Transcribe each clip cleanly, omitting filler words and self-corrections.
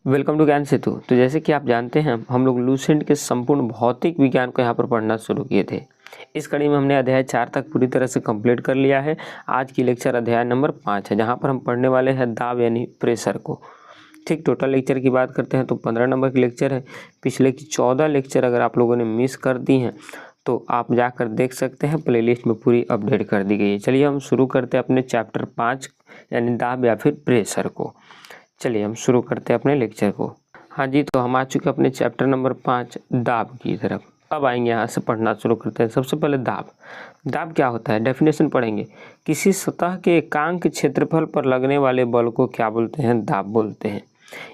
Welcome to ज्ञान सेतु। तो जैसे कि आप जानते हैं हम लोग लूसेंट के संपूर्ण भौतिक विज्ञान को यहाँ पर पढ़ना शुरू किए थे। इस कड़ी में हमने अध्याय 4 तक पूरी तरह से कंप्लीट कर लिया है। आज की लेक्चर अध्याय नंबर 5 है, जहाँ पर हम पढ़ने वाले हैं दाब यानी प्रेशर को। ठीक, टोटल लेक्चर की बात करते हैं तो 15 नंबर की लेक्चर है। पिछले की 14 लेक्चर अगर आप लोगों ने मिस कर दी हैं तो आप जाकर देख सकते हैं, प्लेलिस्ट में पूरी अपडेट कर दी गई है। चलिए हम शुरू करते हैं अपने चैप्टर 5 यानी दाब या फिर प्रेशर को। चलिए हम शुरू करते हैं अपने लेक्चर को। हाँ जी, तो हम आ चुके अपने चैप्टर नंबर 5 दाब की तरफ। अब आएंगे यहाँ से पढ़ना शुरू करते हैं। सबसे पहले दाब क्या होता है, डेफिनेशन पढ़ेंगे। किसी सतह के एकांक क्षेत्रफल पर लगने वाले बल को क्या बोलते हैं, दाब बोलते हैं।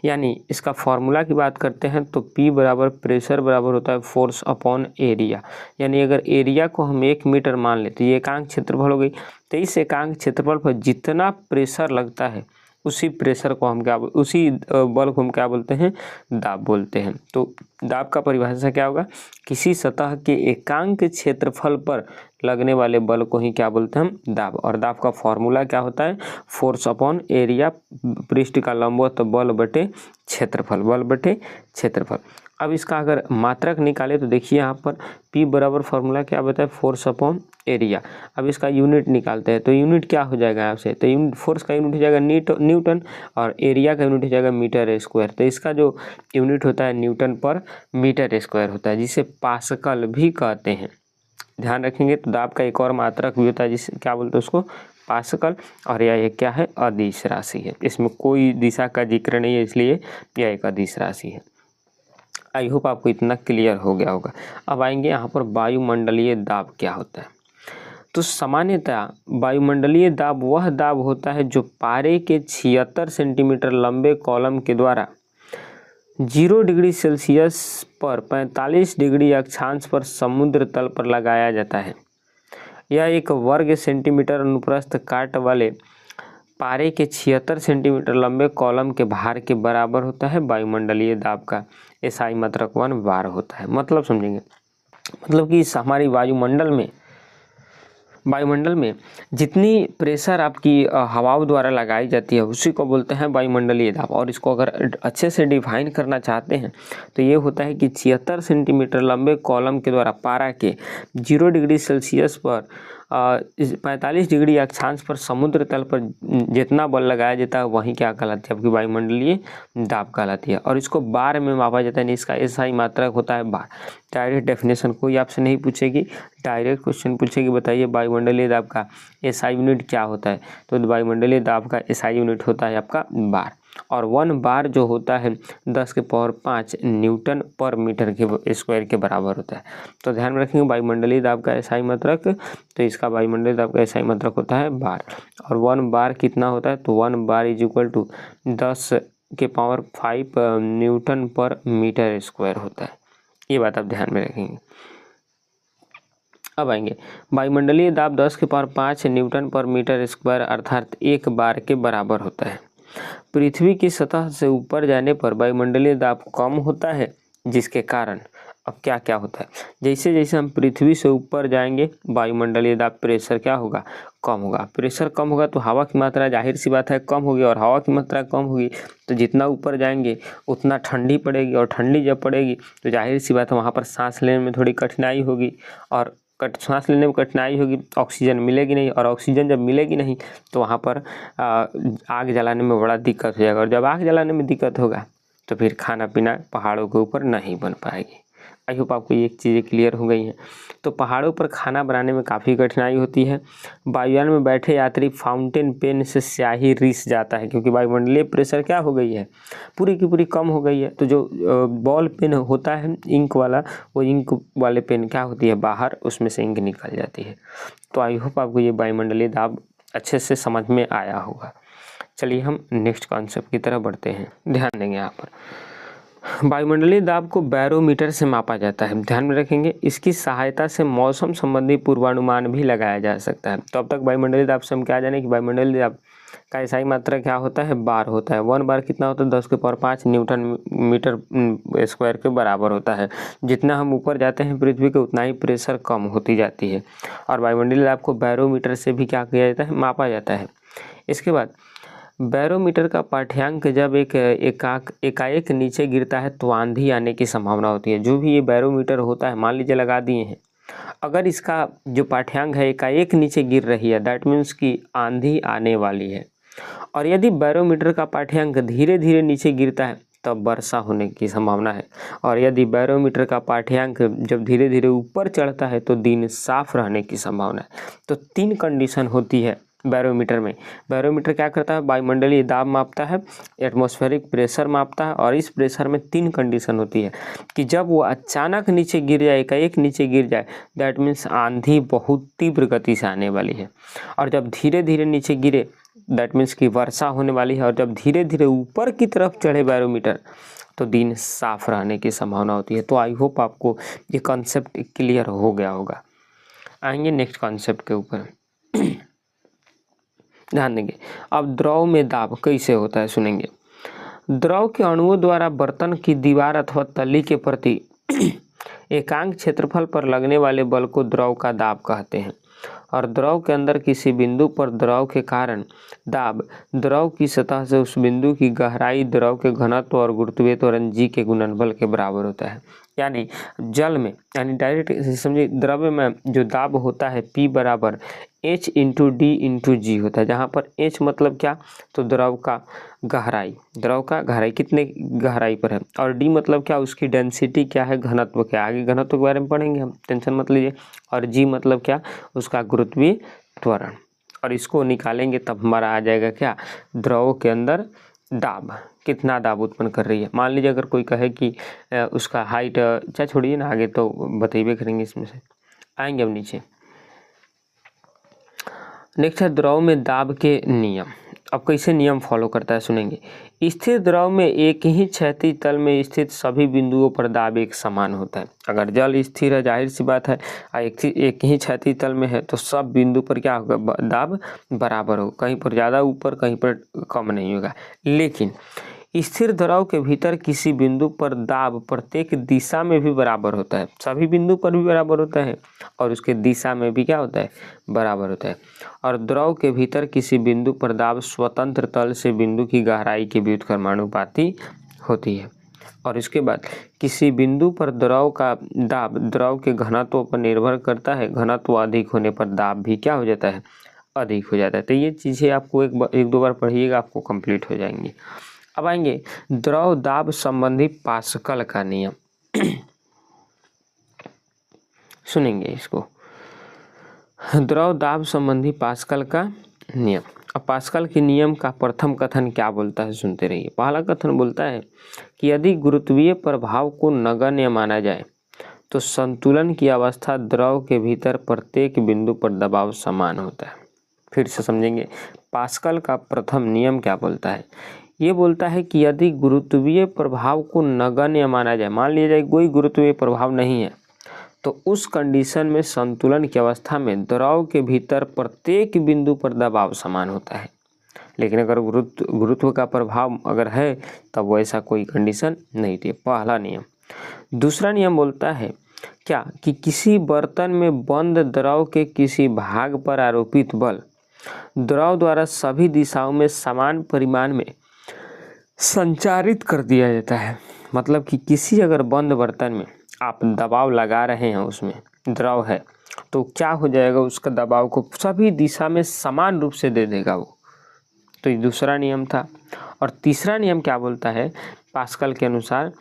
यानी इसका फॉर्मूला की बात करते हैं तो P बराबर प्रेशर बराबर होता है फोर्स अपॉन एरिया। यानी अगर एरिया को हम 1 मीटर मान लें तो ये एकांक क्षेत्रफल हो गई। तो इस एकांक क्षेत्रफल पर जितना प्रेशर लगता है उसी प्रेशर को हम उसी बल को हम क्या बोलते हैं, दाब बोलते हैं। तो दाब का परिभाषा क्या होगा, किसी सतह के एकांक क्षेत्रफल पर लगने वाले बल को ही क्या बोलते हैं, हम दाब। और दाब का फॉर्मूला क्या होता है, फोर्स अपॉन एरिया, पृष्ठ का लंबवत बल बटे क्षेत्रफल। अब इसका अगर मात्रक निकाले तो देखिए यहाँ पर P बराबर फॉर्मूला क्या बताए, फोर्स अपॉन एरिया। अब इसका यूनिट निकालते हैं तो यूनिट क्या हो जाएगा आपसे, तो यूनिट फोर्स का यूनिट हो जाएगा न्यूटन और एरिया का यूनिट हो जाएगा मीटर स्क्वायर। तो इसका जो यूनिट होता है न्यूटन पर मीटर स्क्वायर होता है, जिसे पास्कल भी कहते हैं। ध्यान रखेंगे। तो दाब का एक और मात्रक भी होता है जिसे क्या बोलते हैं, उसको पास्कल। और यह क्या है, अदिश राशि है। इसमें कोई दिशा का जिक्र नहीं है, इसलिए यह एक अदिश राशि है। आई होप आपको इतना क्लियर हो गया होगा। अब आएंगे यहाँ पर वायुमंडलीय दाब क्या होता है। तो सामान्यतः वायुमंडलीय दाब वह दाब होता है जो पारे के 76 सेंटीमीटर लंबे कॉलम के द्वारा 0 डिग्री सेल्सियस पर 45 डिग्री अक्षांश पर समुद्र तल पर लगाया जाता है। यह एक वर्ग सेंटीमीटर अनुप्रस्थ काट वाले पारे के 76 सेंटीमीटर लंबे कॉलम के भार के बराबर होता है। वायुमंडलीय दाब का एसआई मात्रक 1 बार होता है। मतलब समझेंगे, मतलब कि हमारी वायुमंडल में जितनी प्रेशर आपकी हवाओं द्वारा लगाई जाती है उसी को बोलते हैं वायुमंडलीय दाब। और इसको अगर अच्छे से डिफाइन करना चाहते हैं तो ये होता है कि 76 सेंटीमीटर लंबे कॉलम के द्वारा पारा के 0 डिग्री सेल्सियस पर 45 डिग्री अक्षांश पर समुद्र तल पर जितना बल लगाया जाता है वही क्या कहलाती है, आपकी वायुमंडलीय दाब कहलाती है। और इसको बार में मापा जाता है, इसका एसआई मात्रक होता है बार। डायरेक्ट डेफिनेशन कोई आपसे नहीं पूछेगी, डायरेक्ट क्वेश्चन पूछेगी, बताइए वायुमंडलीय दाब का एसआई यूनिट क्या होता है। तो वायुमंडलीय दाब का एसआई यूनिट होता है आपका बार। और 1 बार जो होता है 10 के पावर 5 न्यूटन पर मीटर के स्क्वायर के बराबर होता है। तो ध्यान में रखेंगे वायुमंडलीय दाब का एसआई मात्रक, तो इसका वायुमंडलीय दाब का एसआई मात्रक होता है बार। और 1 बार कितना होता है, तो 1 बार इज इक्वल टू 10 के पावर 5 न्यूटन पर मीटर स्क्वायर होता है। ये बात आप ध्यान में रखेंगे। अब आएंगे वायुमंडलीय दाब 10 के पावर 5 न्यूटन पर मीटर स्क्वायर अर्थात 1 बार के बराबर होता है। पृथ्वी की सतह से ऊपर जाने पर वायुमंडलीय दाब कम होता है, जिसके कारण अब क्या क्या होता है, जैसे जैसे हम पृथ्वी से ऊपर जाएंगे वायुमंडलीय दाब प्रेशर क्या होगा, कम होगा। प्रेशर कम होगा तो हवा की मात्रा जाहिर सी बात है कम होगी, और हवा की मात्रा कम होगी तो जितना ऊपर जाएंगे उतना ठंडी पड़ेगी, और ठंडी जब पड़ेगी तो जाहिर सी बात है वहाँ पर सांस लेने में थोड़ी कठिनाई होगी, और सांस लेने में कठिनाई होगी, ऑक्सीजन मिलेगी नहीं, और ऑक्सीजन जब मिलेगी नहीं तो वहाँ पर आग जलाने में बड़ा दिक्कत हो जाएगा। और जब आग जलाने में दिक्कत होगा तो फिर खाना पीना पहाड़ों के ऊपर नहीं बन पाएगी। आई होप आपको ये चीज़ें क्लियर हो गई हैं। तो पहाड़ों पर खाना बनाने में काफ़ी कठिनाई होती है। वायुयान में बैठे यात्री फाउंटेन पेन से स्याही रिस जाता है, क्योंकि वायुमंडलीय प्रेशर क्या हो गई है, पूरी की पूरी कम हो गई है। तो जो बॉल पेन होता है इंक वाला, वो इंक वाले पेन क्या होती है बाहर, उसमें से इंक निकल जाती है। तो आई होप आपको ये वायुमंडलीय दाब अच्छे से समझ में आया होगा। चलिए हम नेक्स्ट कॉन्सेप्ट की तरफ बढ़ते हैं। ध्यान देंगे यहाँ पर वायुमंडलीय दाब को बैरोमीटर से मापा जाता है। ध्यान में रखेंगे, इसकी सहायता से मौसम संबंधी पूर्वानुमान भी लगाया जा सकता है। तो अब तक वायुमंडलीय दाब से हम क्या जाने कि वायुमंडलीय दाब का एसआई मात्रा क्या होता है, बार होता है। 1 बार कितना होता है, 10 के पावर 5 न्यूटन मीटर स्क्वायर के बराबर होता है। जितना हम ऊपर जाते हैं पृथ्वी के उतना ही प्रेशर कम होती जाती है। और वायुमंडलीय दाब को बैरोमीटर से भी क्या किया जाता है, मापा जाता है। इसके बाद बैरोमीटर का पाठ्यांक जब एकाएक नीचे गिरता है तो आंधी आने की संभावना होती है। जो भी ये बैरोमीटर होता है, मान लीजिए लगा दिए हैं, अगर इसका जो पाठ्यांक है एकाएक नीचे गिर रही है, दैट मीन्स कि आंधी आने वाली है। और यदि बैरोमीटर का पाठ्यांक धीरे धीरे नीचे गिरता है तब वर्षा होने की संभावना है। और यदि बैरोमीटर का पाठ्यांक जब धीरे धीरे ऊपर चढ़ता है तो दिन साफ रहने की संभावना है। तो 3 कंडीशन होती है बैरोमीटर में। बैरोमीटर क्या करता है? वायुमंडलीय दाब मापता है, एटमॉस्फेरिक प्रेशर मापता है, और इस प्रेशर में 3 कंडीशन होती है कि जब वो अचानक नीचे गिर जाए, एकाएक नीचे गिर जाए, दैट मीन्स आंधी बहुत तीव्र गति से आने वाली है। और जब धीरे धीरे नीचे गिरे, दैट मीन्स कि वर्षा होने वाली है। और जब धीरे धीरे ऊपर की तरफ चढ़े बैरोमीटर तो दिन साफ रहने की संभावना होती है। तो आई होप आपको ये कॉन्सेप्ट क्लियर हो गया होगा। आएंगे नेक्स्ट कॉन्सेप्ट के ऊपर। ध्यान देंगे। अब द्रव में दाब कैसे होता है सुनेंगे। द्रव के अणुओं द्वारा बर्तन की दीवार अथवा तली के प्रति एकांक क्षेत्रफल पर लगने वाले बल को द्रव का दाब कहते हैं। और द्रव के अंदर किसी बिंदु पर द्रव के कारण दाब द्रव की सतह से उस बिंदु की गहराई, द्रव के घनत्व और गुरुत्वीय त्वरण जी के गुणनफल के बराबर होता है। यानी जल में, यानी डायरेक्ट समझिए, द्रव्य में जो दाब होता है P बराबर H इंटू डी इंटू जी होता है। जहाँ पर H मतलब क्या? तो द्रव का गहराई, द्रव का गहराई कितने गहराई पर है, और D मतलब क्या? उसकी डेंसिटी क्या है, घनत्व क्या। आगे घनत्व के बारे में पढ़ेंगे हम, टेंशन मत लीजिए। और G मतलब क्या? उसका गुरुत्वीय त्वरण। और इसको निकालेंगे तब हमारा आ जाएगा क्या? द्रव के अंदर दाब, कितना दाब उत्पन्न कर रही है। मान लीजिए अगर कोई कहे कि उसका हाइट, चाहे छोड़िए ना, आगे तो बतेबे करेंगे इसमें से। आएंगे अब नीचे। नेक्स्ट है द्रव में दाब के नियम। अब कैसे नियम फॉलो करता है सुनेंगे। स्थिर द्रव में एक ही क्षैतिज तल में स्थित सभी बिंदुओं पर दाब एक समान होता है। अगर जल स्थिर है, जाहिर सी बात है, एक ही क्षैतिज तल में है तो सब बिंदु पर क्या होगा? दाब बराबर होगा, कहीं पर ज़्यादा ऊपर, कहीं पर कम नहीं होगा। लेकिन स्थिर द्रव के भीतर किसी बिंदु पर दाब प्रत्येक दिशा में भी बराबर होता है, सभी बिंदु पर भी बराबर होता है, और उसके दिशा में भी क्या होता है? बराबर होता है। और द्रव के भीतर किसी बिंदु पर दाब स्वतंत्र तल से बिंदु की गहराई के व्युत्क्रमानुपाती होती है। और इसके बाद किसी बिंदु पर द्रव का दाब द्रव के घनत्व पर निर्भर करता है। घनत्व अधिक होने पर दाब भी क्या हो जाता है? अधिक हो जाता है। तो ये चीज़ें आपको एक दो बार पढ़िएगा, आपको कंप्लीट हो जाएंगी। अब आएंगे द्रव दाब संबंधी पास्कल का नियम। सुनेंगे इसको। द्रव दाब संबंधी पास्कल का नियम। अब पास्कल के नियम का प्रथम कथन क्या बोलता है, सुनते रहिए। पहला कथन बोलता है कि यदि गुरुत्वीय प्रभाव को नगण्य माना जाए तो संतुलन की अवस्था द्रव के भीतर प्रत्येक बिंदु पर दबाव समान होता है। फिर से समझेंगे, पास्कल का प्रथम नियम क्या बोलता है। ये बोलता है कि यदि गुरुत्वीय प्रभाव को नगण्य माना जाए, मान लिया जाए कोई गुरुत्वीय प्रभाव नहीं है, तो उस कंडीशन में संतुलन की अवस्था में द्रव के भीतर प्रत्येक बिंदु पर दबाव समान होता है। लेकिन अगर गुरुत्व का प्रभाव अगर है तब वैसा कोई कंडीशन नहीं थी। पहला नियम। दूसरा नियम बोलता है क्या कि किसी बर्तन में बंद द्रव के किसी भाग पर आरोपित बल द्रव द्वारा सभी दिशाओं में समान परिमाण में संचारित कर दिया जाता है। मतलब कि किसी अगर बंद बर्तन में आप दबाव लगा रहे हैं, उसमें द्रव है, तो क्या हो जाएगा? उसका दबाव को सभी दिशा में समान रूप से दे देगा वो। तो ये दूसरा नियम था। और तीसरा नियम क्या बोलता है पास्कल के अनुसार।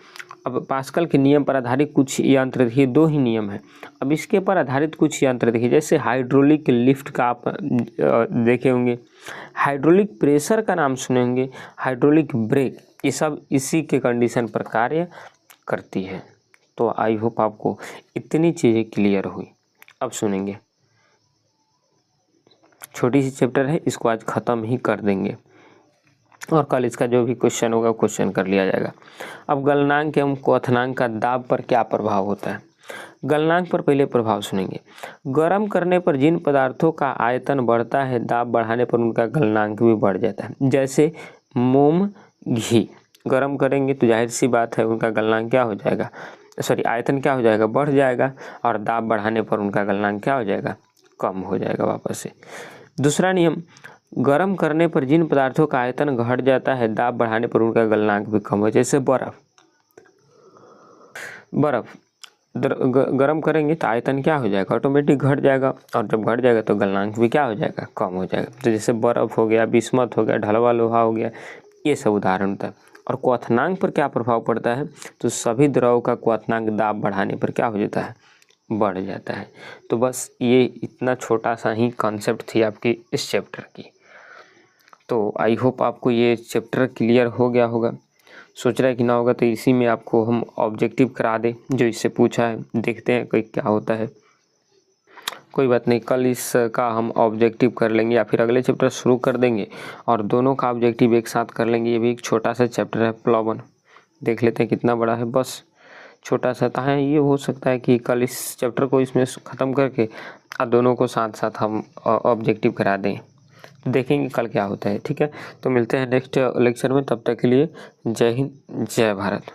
अब पास्कल के नियम पर आधारित कुछ यंत्र देखिए, 2 ही नियम है। अब इसके पर आधारित कुछ यंत्र देखिए, जैसे हाइड्रोलिक लिफ्ट का आप देखे होंगे, हाइड्रोलिक प्रेशर का नाम सुने होंगे, हाइड्रोलिक ब्रेक, ये सब इसी के कंडीशन पर कार्य करती है। तो आई होप आपको इतनी चीज़ें क्लियर हुई। अब सुनेंगे, छोटी सी चैप्टर है, इसको आज ख़त्म ही कर देंगे और कल इसका जो भी क्वेश्चन होगा क्वेश्चन कर लिया जाएगा। अब गलनांक एवं क्वथनांक का दाब पर क्या प्रभाव होता है। गलनांक पर पहले प्रभाव सुनेंगे। गर्म करने पर जिन पदार्थों का आयतन बढ़ता है, दाब बढ़ाने पर उनका गलनांक भी बढ़ जाता है। जैसे मोम, घी, गर्म करेंगे तो जाहिर सी बात है उनका गलनांक क्या हो जाएगा, आयतन क्या हो जाएगा? बढ़ जाएगा। और दाब बढ़ाने पर उनका गलनांक क्या हो जाएगा? कम हो जाएगा वापस से। दूसरा नियम, गर्म करने पर जिन पदार्थों का आयतन घट जाता है, दाब बढ़ाने पर उनका गलनांक भी कम हो। जैसे बर्फ गर्म करेंगे तो आयतन क्या हो जाएगा, ऑटोमेटिक घट जाएगा, और जब घट जाएगा तो गलनांक भी क्या हो जाएगा, कम हो जाएगा। तो जैसे बर्फ हो गया, बिस्मत हो गया, ढलवा लोहा हो गया, ये सब उदाहरण होता है। और क्वथनांक पर क्या प्रभाव पड़ता है, तो सभी द्रव का क्वथनांक दाब बढ़ाने पर क्या हो जाता है, बढ़ जाता है। तो बस ये इतना छोटा सा ही कॉन्सेप्ट थी आपकी इस चैप्टर की। तो आई होप आपको ये चैप्टर क्लियर हो गया होगा। सोच रहा है कि ना होगा तो इसी में आपको हम ऑब्जेक्टिव करा दें जो इससे पूछा है, देखते हैं कोई क्या होता है। कोई बात नहीं, कल इसका हम ऑब्जेक्टिव कर लेंगे या फिर अगले चैप्टर शुरू कर देंगे और दोनों का ऑब्जेक्टिव एक साथ कर लेंगे। ये भी एक छोटा सा चैप्टर है, प्लॉवन, देख लेते हैं कितना बड़ा है, बस छोटा सा था। ये हो सकता है कि कल इस चैप्टर को इसमें ख़त्म करके और दोनों को साथ साथ हम ऑब्जेक्टिव करा दें। तो देखेंगे कल क्या होता है, ठीक है। तो मिलते हैं नेक्स्ट लेक्चर में, तब तक के लिए जय हिंद, जय भारत।